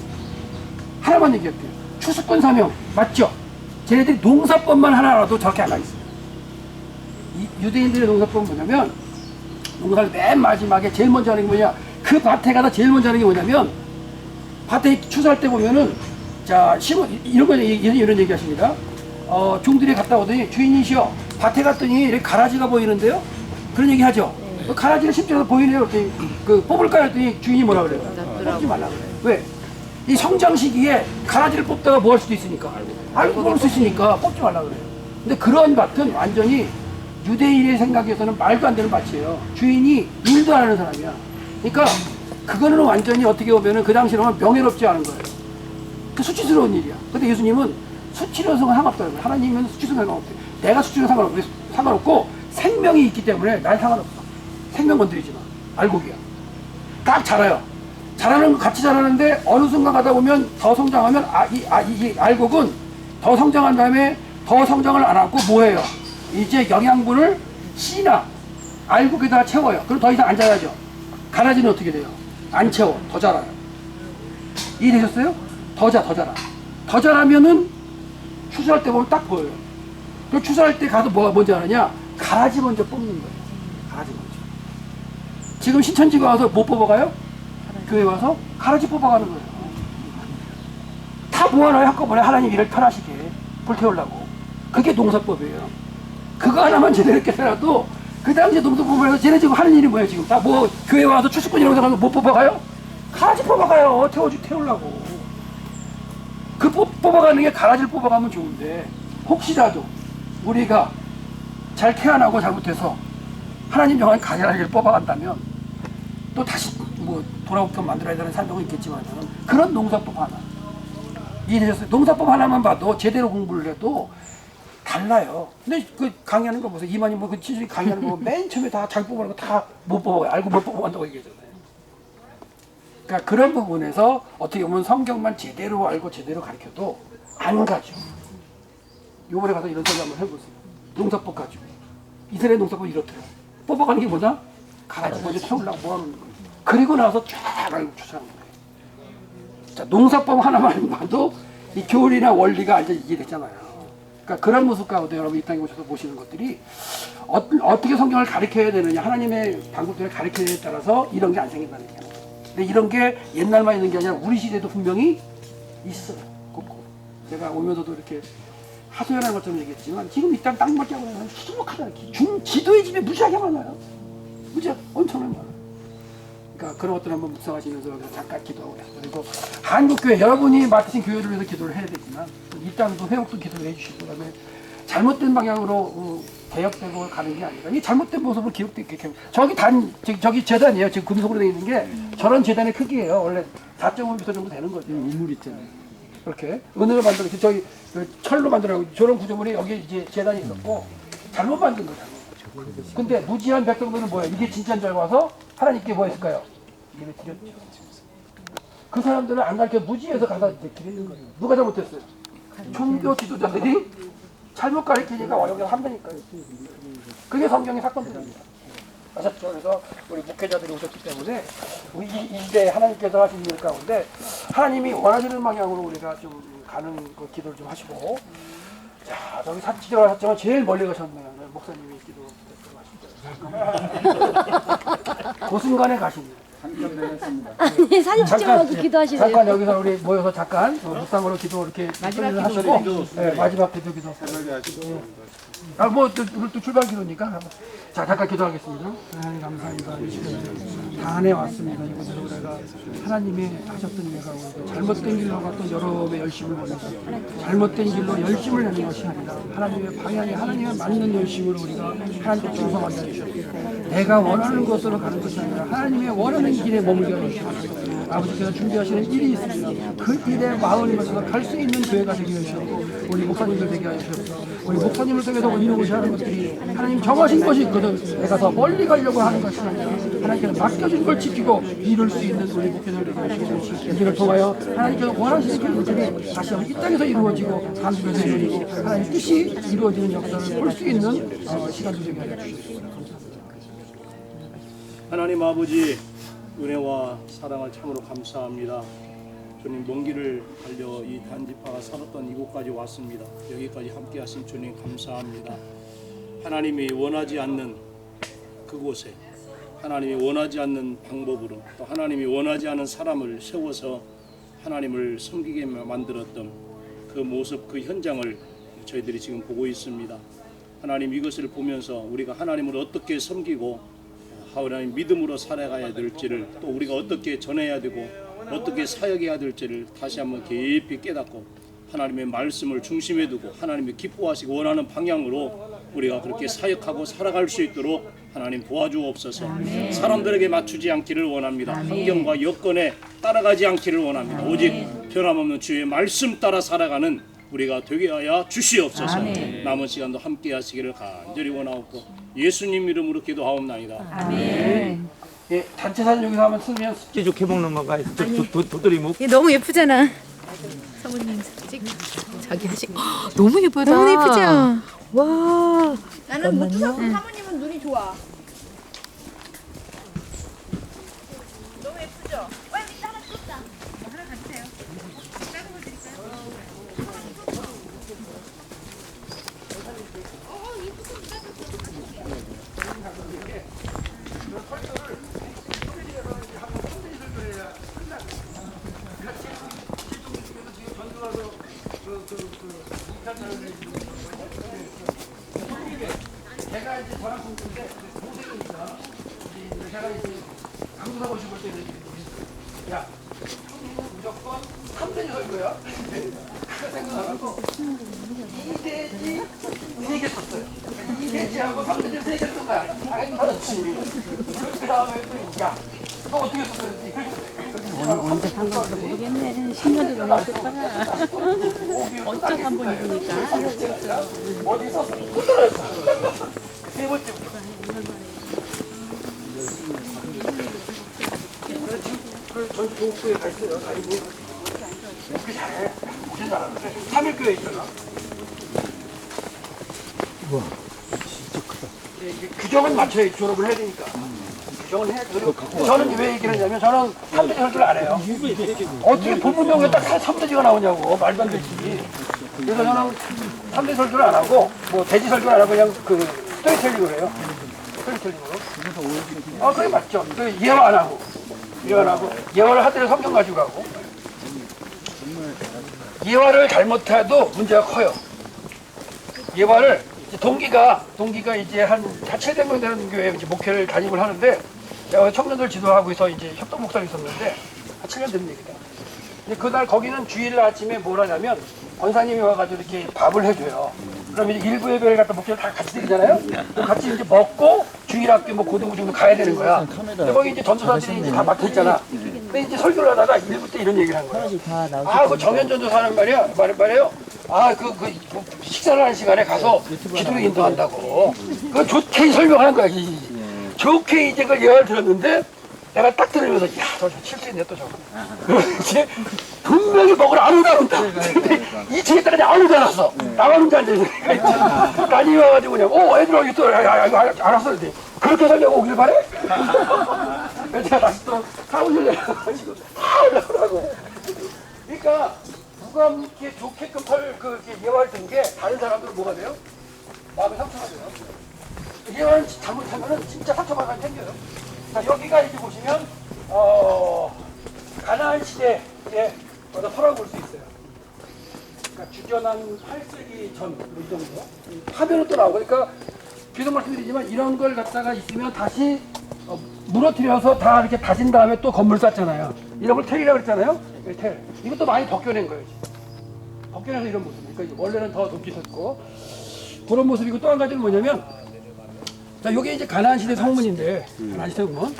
하나만 얘기할게요. 추수권 사명 맞죠? 쟤네들이 농사법만 하나라도 저렇게 안 하겠어요. 유대인들의 농사법은 뭐냐면 농사를 맨 마지막에 제일 먼저 하는 게 뭐냐, 그 밭에 가다 제일 먼저 하는 게 뭐냐면 밭에 추수할 때 보면은 자 이런 얘기 하십니다. 종들이 갔다 오더니 주인이시여 밭에 갔더니 이렇게 가라지가 보이는데요? 그런 얘기 하죠. 그 가라지가 심지어 보이네요. 그랬더니 그 뽑을까 했더니 주인이 뭐라 그래요? 뽑지 말라 그래요. 왜? 이 성장 시기에 가라지를 뽑다가 뭐 할 수도 있으니까 알고 뽑을 수 있으니까 뽑지 말라 그래요. 근데 그런 밭은 완전히 유대인의 생각에서는 말도 안 되는 밭이에요. 주인이 일도 안 하는 사람이야. 그러니까 그거는 완전히 어떻게 보면은 그 당시로는 명예롭지 않은 거예요. 그 수치스러운 일이야. 근데 예수님은 수치로서는 상관없다는 거예요. 하나님은 수치스러운 상관없대요. 내가 수치로 상관없고 생명이 있기 때문에 난 상관없어. 생명 건드리지 마. 알곡이야. 딱 자라요. 자라는 거 같이 자라는데 어느 순간 가다 보면 더 성장하면 이 알곡은 더 성장한 다음에 더 성장을 안 하고 뭐해요? 이제 영양분을 씨나 알곡에다가 채워요. 그럼 더 이상 안 자라죠. 가라지는 어떻게 돼요? 안 채워. 더 자라요. 이해되셨어요? 더 자라. 더 자라면은 추수할 때 보면 딱 보여요. 그 추수할 때 가서 뭐가 먼저 하느냐? 가라지 먼저 뽑는 거예요. 가라지 먼저. 지금 신천지가 와서 못 뽑아가요? 교회 와서 가라지 뽑아가는 거예요. 다 모아놔요. 한꺼번에 하나님 일을 편하시게 불태우려고. 그게 농사법이에요. 그거 하나만 제대로 깨달아도 그 당시에 농사법을 해서 쟤네 지금 하는 일이 뭐예요? 지금 다 뭐 교회 와서 추수권 이런 거 가서 못 뽑아가요? 가라지 뽑아가요. 태우려고. 그 뽑아가는 게 가라지를 뽑아가면 좋은데 혹시라도 우리가 잘 태어나고 잘못해서 하나님 정한 가라지를 뽑아간다면 또 다시 뭐 돌아오게끔 만들어야 되는 사람도 있겠지만 그런 농사법 하나 이해되셨어요? 농사법 하나만 봐도 제대로 공부를 해도 달라요. 근데 그 강의하는 거 보세요. 이만희 뭐그 지준이 강의하는 거 맨 처음에 다 잘 뽑아가는 거 다 못 뽑아요. 알고 못 뽑아간다고 얘기하잖아요. 그러니까 그런 부분에서 어떻게 보면 성경만 제대로 알고 제대로 가르쳐도 안 가죠. 요번에 가서 이런 소리 한번 해보세요. 농사법 가지고 이스라엘 농사법이 이렇더라. 뽑아가는 게 뭐냐? 가지 먼저 태우려고 모아놓는 거예요. 그리고 나서 쫙 알고 추천하는 거예요. 자, 농사법 하나만 봐도 이 교리나 원리가 이제 이해됐잖아요. 그러니까 그런 모습 가운데 여러분 이 땅에 오셔서 보시는 것들이 어떻게 성경을 가르쳐야 되느냐, 하나님의 방법들을 가르쳐야 되느냐에 따라서 이런 게 안 생긴다는 얘기예요. 근데 이런 게 옛날만 있는 게 아니라 우리 시대도 분명히 있어요. 곳곳. 제가 오면서도 이렇게 하소연한 것처럼 얘기했지만 지금 이 땅 땅밖에 안 보면 수북하다. 지도의 집에 무지하게 많아요. 무지하게 엄청나게 많아요. 그러니까 그런 것들 한번 묵상하시면서 잠깐 기도하고 계세요. 그리고 한국교회 여러분이 맡으신 교회를 위해서 기도를 해야 되지만 이 땅도 회복도 기도를 해주시고 그다음에 잘못된 방향으로 개혁되고 가는 게 아니라 이 잘못된 모습을 기록되게 저기 재단이에요. 지금 금속으로 되어 있는 게 저런 재단의 크기예요. 원래 4.5m 정도 되는 거죠. 우물 있잖아요. 그렇게 은으로 만들어 저기 철로 만들어 저런 구조물이 여기 이제 재단이 있었고 잘못 만든 거잖아요. 근데 무지한 백성들은 뭐야? 이게 진짜인 줄 알고 와서 하나님께 뭐 했을까요? 예배 드렸죠. 그 사람들은 안 가르쳐 무지해서 가서 드리는 거예요. 누가 잘못했어요? 종교 지도자들이 잘못 가르치니까 여기서 한다니까요. 그게 성경의 사건들입니다. 아셨죠? 그래서 우리 목회자들이 오셨기 때문에 우리 이제 하나님께서 하신 일 가운데 하나님이 원하시는 방향으로 우리가 좀 가는 그 기도를 좀 하시고 자, 저기 사치적으로 하셨지만 제일 멀리 가셨네요. 목사님이 기도 그 순간에 가십니다. 아니 사진 찍어놓고 기도하시네요. 잠깐 여기서 우리 모여서 잠깐 묵상으로 기도 이렇게 마지막 하시고 네, 마지막 기도 뭐 또 출발 기도니까 자 잠깐 기도하겠습니다. 하나님 감사합니다. 이 시간에 다 안에 왔습니다. 이곳에서 우리가 하나님이 하셨던 일가 잘못된 길로 갔던 여러분의 열심을 보내서 잘못된 길로 열심을 내는 것이 아니라 하나님의 방향에 하나님의 맞는 열심으로 우리가 하나님께 충성하게 해주시고 내가 원하는 곳으로 가는 것이 아니라 하나님의 원하는 길에 머물게 해주시고 아버지께서 준비하시는 일이 있습니다. 그 일에 마음을 맞춰서 갈 수 있는 교회가 되게 해주시고 우리 목사님들 되게 하셔서 우리 목사님을 통해서 이루고자 하는 것들이 하나님 정하신 것이 있거든. 내가 더 멀리 가려고 하는 것이 아니라 하나님께서 맡겨진 걸 지키고 이룰 수 있는 우리 목회자를 되게 하시고 이를 통하여 하나님께서 원하시는 일들이 다시 한번 이 땅에서 이루어지고 한국에서 이루어지고 하나님 뜻이 이루어지는 역사를 볼 수 있는 시간도 되게 하여 주시옵소서. 하나님 아버지 은혜와 사랑을 참으로 감사합니다. 주님 먼 길을 달려 이 단지파가 살았던 이곳까지 왔습니다. 여기까지 함께 하신 주님 감사합니다. 하나님이 원하지 않는 그곳에 하나님이 원하지 않는 방법으로 또 하나님이 원하지 않은 사람을 세워서 하나님을 섬기게 만들었던 그 모습 그 현장을 저희들이 지금 보고 있습니다. 하나님 이것을 보면서 우리가 하나님을 어떻게 섬기고 하나님 믿음으로 살아가야 될지를 또 우리가 어떻게 전해야 되고 어떻게 사역해야 될지를 다시 한번 깊이 깨닫고 하나님의 말씀을 중심에 두고 하나님이 기뻐하시고 원하는 방향으로 우리가 그렇게 사역하고 살아갈 수 있도록 하나님 도와주옵소서. 아멘. 사람들에게 맞추지 않기를 원합니다. 아멘. 환경과 여건에 따라가지 않기를 원합니다. 아멘. 오직 변함없는 주의 말씀 따라 살아가는 우리가 되게 하여 주시옵소서. 아멘. 남은 시간도 함께 하시기를 간절히 원하옵고 예수님 이름으로 기도하옵나이다. 아멘. 예, 단체 사진 여기서 한번 쓰면 찌죽 해먹는 건가요? 도토리묵? 얘 너무 예쁘잖아. 사모님 찍. 자기 하시. 너무 예쁘다. 너무 예쁘죠? 와. 나는 못 찾고 사모님은 눈이 좋아. 너무 예쁘죠? 빨리 따라 쏟자. 하나 가주세요. 작은 거 드릴까요? 제가 이제 저랑 공부인데 동생이니까 제가 이제 강조하고 싶을 때는 야 형님은 무조건 3대지 설 거야. 그거 생각하고 2대지 3개 썼어요. 2대지하고 3대지 3개 쓴 거야. 그렇지. 그 다음에 야 너 어떻게 썼어야지? 언제 산 건지 모르겠네. 10년도 넘었을 거야. 어쩌고 한번 입으니까. 어디 썼어? 세 번째. 전 교육부에 가 있어요. 아이고. 이렇게 잘해. 무슨 나라인데? 3일교회 있잖아. 우와, 진짜 크다. 규정은 맞춰야 졸업을 해야 되니까. 규정을 해야 되고 저는 왜 얘기를 하냐면 저는 3대지 설교를 안 해요. 어떻게 부분적으로 딱 3대지가 나오냐고 말도 안 되지. 그래서 저는 3대 설교를 안 하고 뭐 대지 설교를 안 하고 그냥 그 스토리텔링을 해요. 스토리텔링으로. 그게 맞죠. 그 예화 안 하고. 예화 안 하고. 예화를 하더라도 성경 가지고 가고. 예화를 잘못해도 문제가 커요. 예화를 동기가 이제 한 700명 되는 교회 이제 목회를 담임을 하는데 제가 청년들 지도하고 있어 이제 협동 목사가 있었는데 한 7년 된 얘기다. 근데 그날 거기는 주일 아침에 뭘 하냐면 권사님이 와가지고 이렇게 밥을 해줘요. 그럼 이제 일부 예배를 갖다 목회를 다 같이 드리잖아요. 그럼 같이 이제 먹고 주일학교 뭐 고등부 정도 가야 되는 거야. 근데 거기 이제 전도사들이 이제 다 막혀 있잖아. 근데 이제 설교를 하다가 일부 때 이런 얘기를 한 거야. 그 정현 전도사 하는 말이에요. 식사를 하는 시간에 가서 기도를 인도한다고. 그걸 좋게 설명하는 거야. 좋게 이제 그걸 예화를 들었는데 내가 딱 들으면서 야, 저 실수했네 또 저거. 이제 분명히 먹으러 아무도 안 온다. 근데 이 뒤에 따라 아무도 안 왔어. 나만 혼자 앉아있으니까 있잖아. 난이 와가지고 그냥 애들아 이거 또 알았어. 그렇게 살려고 오길 바래? 그래서 제가 다시 또 사무실 내려가지고 다 올라오라고. 그러니까 누가 이렇게 좋게끔 이렇게 예화를 든 게 다른 사람들은 뭐가 돼요? 마음이 상처가 돼요. 예화를 잘못하면 진짜 상처받아 생겨요. 자, 여기가 이렇게 보시면 가나안 시대에 터라고 볼 수 있어요. 그러니까 주전한 8세기 전 이 정도 화면은 또 나오고 그러니까 계속 말씀드리지만 이런 걸 갖다가 있으면 다시 무너뜨려서 다 이렇게 다진 다음에 또 건물 쌓잖아요. 이런 걸 텔이라고 그랬잖아요. 텔. 이것도 많이 벗겨낸 거예요. 벗겨내서 이런 모습. 그러니까 원래는 더 높이 섰고 그런 모습이고 또 한 가지는 뭐냐면 자, 요게 이제 가나안 시대 성문인데 가나안 시대 성문.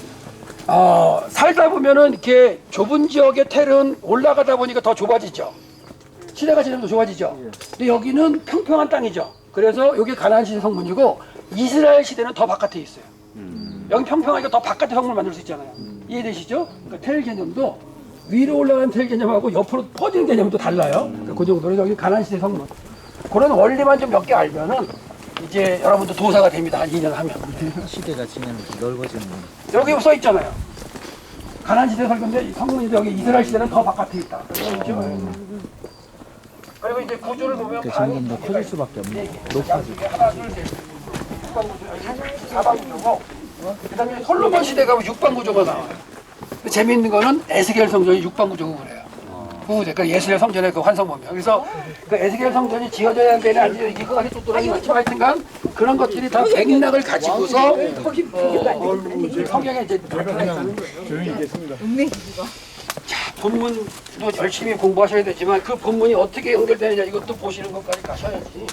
살다 보면은 이렇게 좁은 지역의 텔은 올라가다 보니까 더 좁아지죠. 시대가 지나면 더 좁아지죠. 근데 여기는 평평한 땅이죠. 그래서 요게 가나안 시대 성문이고 이스라엘 시대는 더 바깥에 있어요. 여기 평평하니까 더 바깥에 성문을 만들 수 있잖아요. 이해되시죠? 그러니까 텔 개념도 위로 올라가는 텔 개념하고 옆으로 퍼지는 개념도 달라요. 그러니까 그 정도로 여기 가나안 시대 성문. 그런 원리만 좀 몇 개 알면은 이제 여러분도 도사가 됩니다. 한 2년 하면. 시대가 지금 넓어지는. 여기 써 있잖아요. 가나안 시대 설교인데 성문인데 여기 이스라엘 시대는 더 바깥에 있다. 그리고 이제 구조를 보면 점점 더 커질 수밖에 없네. 높아지고. 하나, 둘, 셋. 4방 구조고 그다음에 솔로몬 시대가 6방 구조가 나와요. 재미있는 거는 에스겔 성전이 6방 구조고 그래요. 그러니까 예수의 성전의 그 환성 보면 그래서 그 에스겔 성전이 지어져야 하는 데는 아니죠. 이거 안에 똘똘하게 많지만 하여튼간 그런 것들이 다 맥락을 가지고서 성경에 이제 나타나 있다는 거예요. 조용히 있겠습니다. 자, 본문도 열심히 공부하셔야 되지만 그 본문이 어떻게 연결되느냐 이것도 보시는 것까지 가셔야지.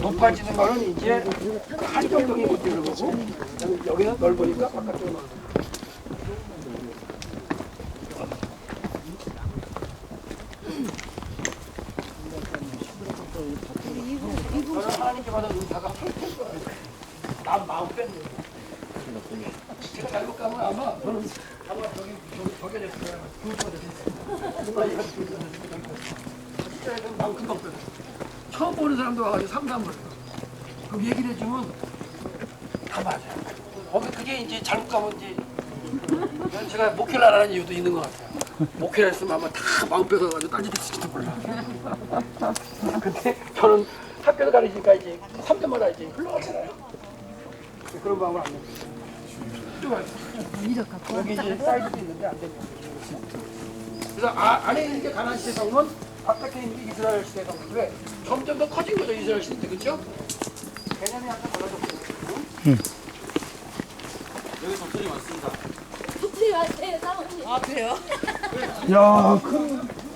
높아지는 거는 이제 한정적인 것들을 보고 여기는 넓으니까 바깥쪽으로 넓어. 저는 하나님께 받은 은사가 펼칠 거예요. 난 마음 뺐는 거예요. 제가 잘못 가면 아마 저는 아마 저게 됐을 거예요. 교수가 됐을 거예요. 진짜 마음 금방 뺐어요. 처음 보는 사람도 와가지고 상담을 해요. 그럼 얘기를 해주면 다 맞아요. 그게 이제 잘못 가면 이제 제가 목회를 안 하는 이유도 있는 것 같아요. 목회를 했으면 아마 다 마음 뺏어가지고 딴짓 했을지도 몰라. 근데 저는 학교를 가르치니까 이제 3년마다 이제 흘러가잖아요. 그런 마음을 안 내요. 여기 이제 사이즈도 있는데 안 됩니다. 그래서 안에 있는 게 가나안 시대 성문, 바깥에 있는 게 이스라엘 시대 성문. 왜? 점점 더 커진 거죠, 이스라엘 시대 때, 그렇죠? 개념이 약간 달라졌어요. 여기 독들이 많습니다. 독수리 왔어요, 사모님. 아 그래요? 야,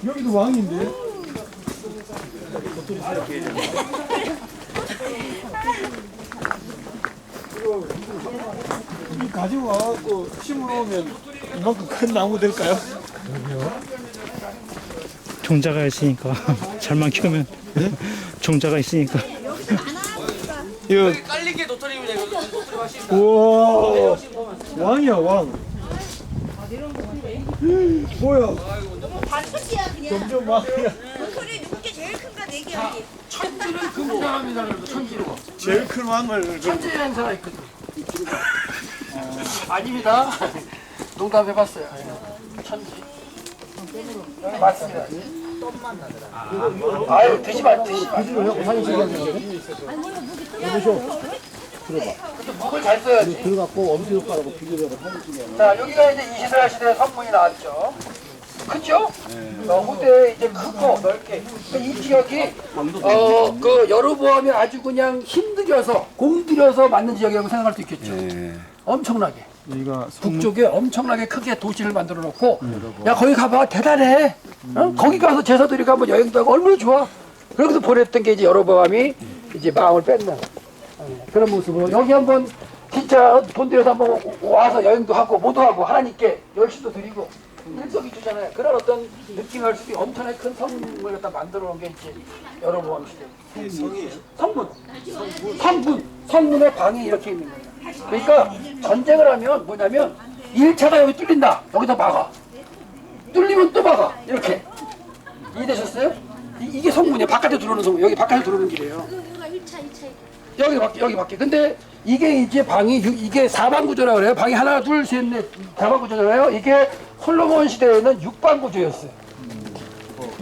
여기도 왕인데. 이 가지고 와갖고 심으면 이만큼 큰 나무 될까요? 종자가 있으니까 잘만 키우면 종자가 있으니까. 이거 깔린 게 도토리입니다. 이거 도토리 맛이. 우와, 왕이야 왕. 뭐야? 반끝이야, 그냥. 점점 왕이야. 도토리 누게 제일 큰 거 천지는 금사합니다. 천지로. 제일 큰 왕을 천지 행사가 있거든. 아닙니다. 농담해봤어요. 천지. 맞습니다. 아유 드시지 마. 목을 잘 써야지. 들어갖고 엄지 효과라고 비교를 하는 자 여기가 이제 이시드라 시대의 성문이 나왔죠. 크죠? 후대에 이제 크고 넓게. 이 지역이 그 여러보암이 아주 그냥 힘들여서 공들여서 만든 지역이라고 생각할 수 있겠죠. 엄청나게. 여기가 북쪽에 엄청나게 크게 도시를 만들어 놓고 야 거기 가봐 대단해. 거기 가서 제사들이 가면 여행도 하고 얼마나 좋아. 그러고서 보냈던 게 이제 여로보암이 이제 마음을 뺏는 그런 모습으로 여기 한번 진짜 돈 들여서 한번 와서 여행도 하고 뭐도 하고 하나님께 열심도 드리고 일석이조잖아요. 그런 어떤 느낌을 할 수 있는 엄청나게 큰 성문을 갖다 만들어 놓은 게 이제 여로보암 시대. 성문의 방이 이렇게 있는 거예요. 그러니까 전쟁을 하면 뭐냐면 1차가 여기 뚫린다. 여기서 막아. 뚫리면 또 막아. 이렇게. 이해되셨어요? 이게 성문이에요. 바깥에 들어오는 성문. 여기 바깥에 들어오는 길이에요. 여기 밖에. 근데 이게 이제 방이 이게 4방 구조라고 그래요. 방이 하나, 둘, 셋, 넷 4방 구조잖아요. 이게 솔로몬 시대에는 6방 구조였어요.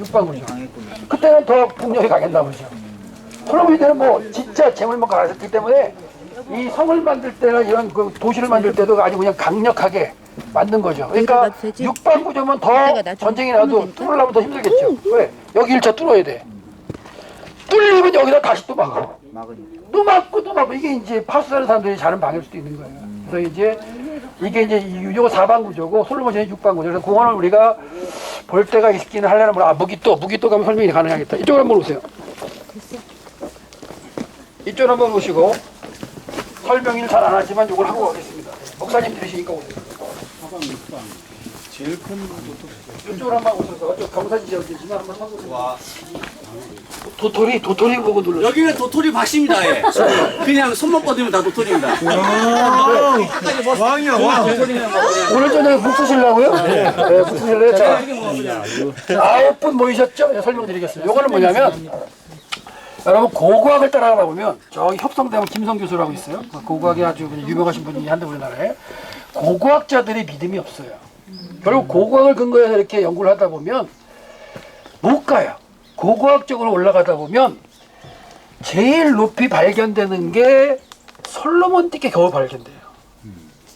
6방 구조. 그때는 더 폭력이 강했나 보죠. 솔로몬 시대는 뭐 진짜 재물만 강했기 때문에 이 성을 만들 때나 이런 그 도시를 만들 때도 아주 그냥 강력하게 만든 거죠. 그러니까 6방 구조면 더 전쟁이 나도 뚫으려면 더 힘들겠죠. 왜? 여기 1차 뚫어야 돼. 뚫리면 여기다 다시 또 막아. 또 막고 이게 이제 파수하는 사람들이 자는 방일 수도 있는 거예요. 그래서 이제 이게 이제 요거 4방 구조고 솔로몬 시대는 6방 구조. 그래서 그거는 우리가 볼 때가 있기는 하려면 몰라. 무기또 가면 설명이 가능하겠다. 이쪽으로 한번 오세요. 이쪽으로 한번 오시고 설명을 잘 안 하지만 이걸 하고 가겠습니다. 목사님 들으시니까 오세요. 제일 큰 이쪽으로 한번 오셔서 저 경사지 지역이지만 한번 하고 도토리 보고 눌러주세요. 여기는 도토리 밭입니다. 예. 그냥 손만 뻗으면 다 도토리입니다. 왕이야 왕. 오늘 저녁에 국 쓰시려고요? 네, 국 쓰실래요? 자, 9분 모이셨죠? 설명드리겠습니다. 요거는 뭐냐면 여러분 고고학을 따라가다 보면 저기 협성대학원 김성 교수라고 있어요. 고고학이 아주 유명하신 분이 한데 우리나라에 고고학자들이 믿음이 없어요. 결국 고고학을 근거해서 이렇게 연구를 하다 보면 못 가요. 고고학적으로 올라가다 보면 제일 높이 발견되는 게 솔로몬 띠께 겨우 발견돼요.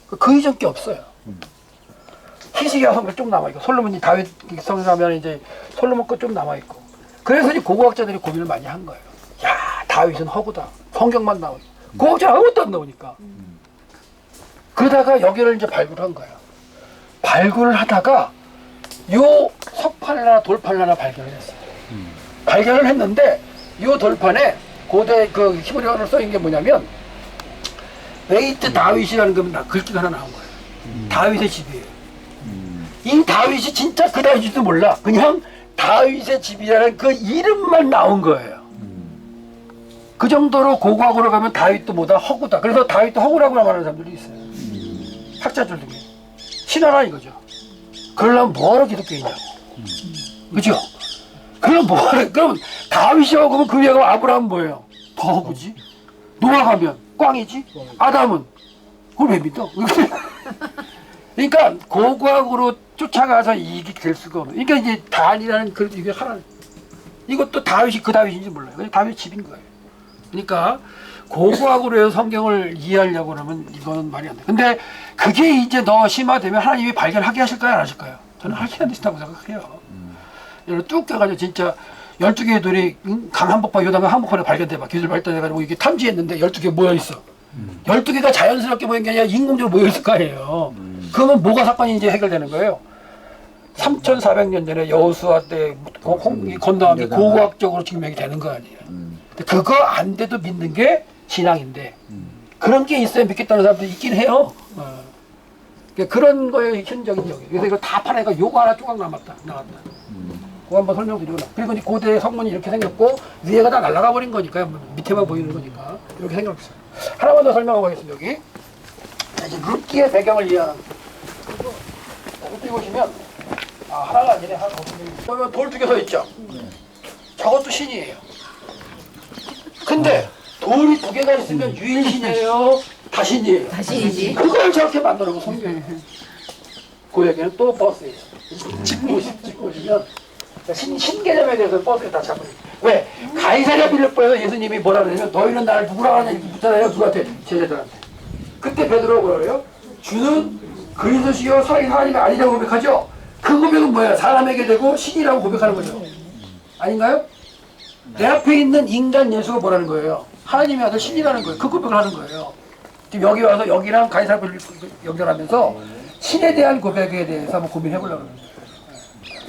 그 이전 게 없어요. 히스기야 성도 좀 남아있고 솔로몬이 다윗 성에 가면 이제 솔로몬 거 좀 남아있고 그래서 이제 고고학자들이 고민을 많이 한 거예요. 야 다윗은 허구다. 성경만 나오고 고고학자는 아무것도 안 나오니까 그러다가 여기를 이제 발굴한 거예요. 발굴을 하다가 요 석판이나 돌판을 발견을 했어요. 발견을 했는데 요 돌판에 고대 그 히브리어로 써있는 게 뭐냐면 베이트 다윗이라는 글귀가 하나 나온 거예요. 다윗의 집이에요. 이 다윗이 진짜 그 다윗인지도 몰라. 그냥 다윗의 집이라는 그 이름만 나온 거예요. 그 정도로 고고학으로 가면 다윗도 뭐다 허구다. 그래서 다윗도 허구라고 말하는 사람들이 있어요. 학자들 중에. 신하라 이거죠. 그러려면 뭐하러 기독교이냐고. 그죠? 그럼 다윗이 허구면 그 위에 가면 아브라함은 뭐예요? 더 허구지. 노아 가면 꽝이지. 아담은 그걸 왜 믿어? 그러니까 고고학으로 쫓아가서 이익이 될 수가 없는. 그러니까 이제 단이라는 그 이게 하나. 이것도 다윗이 그 다윗인지 몰라요. 그냥 다윗 집인 거예요. 그러니까 고고학으로 해서 성경을 이해하려고 하면 이거는 말이 안 돼. 근데 그게 이제 더 심화되면 하나님이 발견하게 하실까요? 안 하실까요? 저는 하게 안 되신다고 생각해요. 여러분 뚝 껴가지고 진짜 12개의 돌이 강한복파 요단강 한복판에 발견돼봐. 기술 발달해가지고 이게 탐지했는데 12개 모여있어. 12개가 자연스럽게 모인 게 아니라 인공적으로 모여있을 거 아니에요. 그러면 뭐가 사건이 이제 해결되는 거예요? 3,400년 전에 여호수아 때 건너함이 고고학적으로 증명이 되는 거 아니에요. 근데 그거 안 돼도 믿는 게 신앙인데 그런 게 있어야 믿겠다는 사람들이 있긴 해요. 그러니까 그런 거에 현적인 적이에요. 그래서 이거 다 파내니까 요거 하나 조각 나왔다. 그거 한번 설명드리고 그리고 이제 고대 성문이 이렇게 생겼고 위에가 다 날아가 버린 거니까요. 밑에만 보이는 거니까 이렇게 생겼어요. 하나만 더 설명하고 가겠습니다. 여기 이제 룻기의 배경을 이해하는 룻기 보시면 하나가 아니네. 하나 보시면 돌 두 개 서 있죠. 저것도 신이에요. 근데 돌이 두 개가 있으면 유일신이에요, 다신이에요. 다신이지. 그걸 저렇게 만들어 놓은 성경이에요. 그 얘기는 또 버스예요. 찍고 오시면 신개념에 대해서 버스에 다 잡으니까. 왜? 가이사랴 빌립보에서 예수님이 뭐라 그러냐면 너희는 나를 누구라고 하냐 이렇게 묻잖아요. 누구한테? 제자들한테. 그때 베드로가 뭐라 그래요? 주는 그리스도시요 살아계신 하나님이 아니라고 고백하죠. 그 고백은 뭐예요? 사람에게 되고 신이라고 고백하는 거죠. 아닌가요? 내 앞에 있는 인간 예수가 뭐라는 거예요? 하나님의 아들 신이라는 거예요. 그 고백을 하는 거예요. 지금 여기 와서 여기랑 가이사랴 빌립보 연결하면서 신에 대한 고백에 대해서 한번 고민해 보려고 합니다.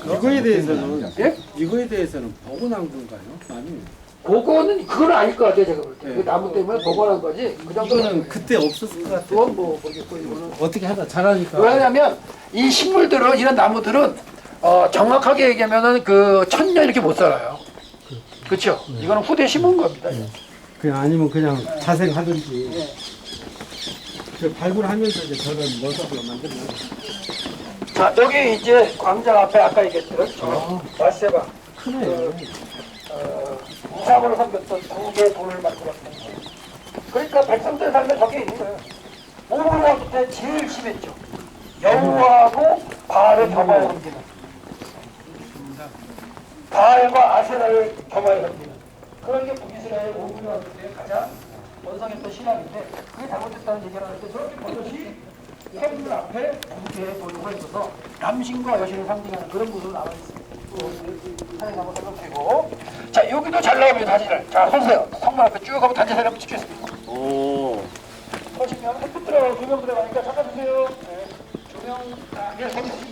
이거에 대해서는 예? 이거에 대해서는 보고 난 건가요? 아니. 그건 아닐 것 같아요, 제가 볼 때. 그 나무 때문에 복원한 거지. 그 정도는 이거는 그때 없었을 것 같아요. 그건 뭐 모르겠고 이거는. 어떻게 하다 잘하니까. 왜냐면 이 식물들은 이런 나무들은 정확하게 얘기하면은 그 1000년 이렇게 못 살아요. 그렇죠? 이거는 후대 심은 겁니다. 그냥 아니면 그냥 자생하든지. 그 발굴하면서 이제 저런 모습으로 만드는 거예요. 자, 여기 이제 광장 앞에 아까 얘기했던 마세바. 크네요. 이상으로 섬겼던 두 개의 돌을 만들었던 거예요. 그러니까 백성들 삶에 저게 있는 거예요. 모로가 그때 제일 심했죠. 여호와하고 바알을 겸하여 섬기는. 바알과 아세라를 겸하여 섬기는. 그런 게 북이스라엘 오분과 그때 가장 원성했던 신앙인데 그게 잘못됐다는 얘기를 하는데 저렇게 버젓이 테이블 앞에 두 개의 돌이 서 있어서 남신과 여신을 상징하는 그런 모습으로 나와 있습니다. 사진 한번 생각해보고. 자, 여기도 잘 나오면 사진을. 자, 서세요. 성문 앞에 쭉 하고 단체 사진 한번 찍겠습니다. 서시면 햇빛 들어가고 조명 들어가니까 잠깐 주세요. 네. 조명, 예, 서주시면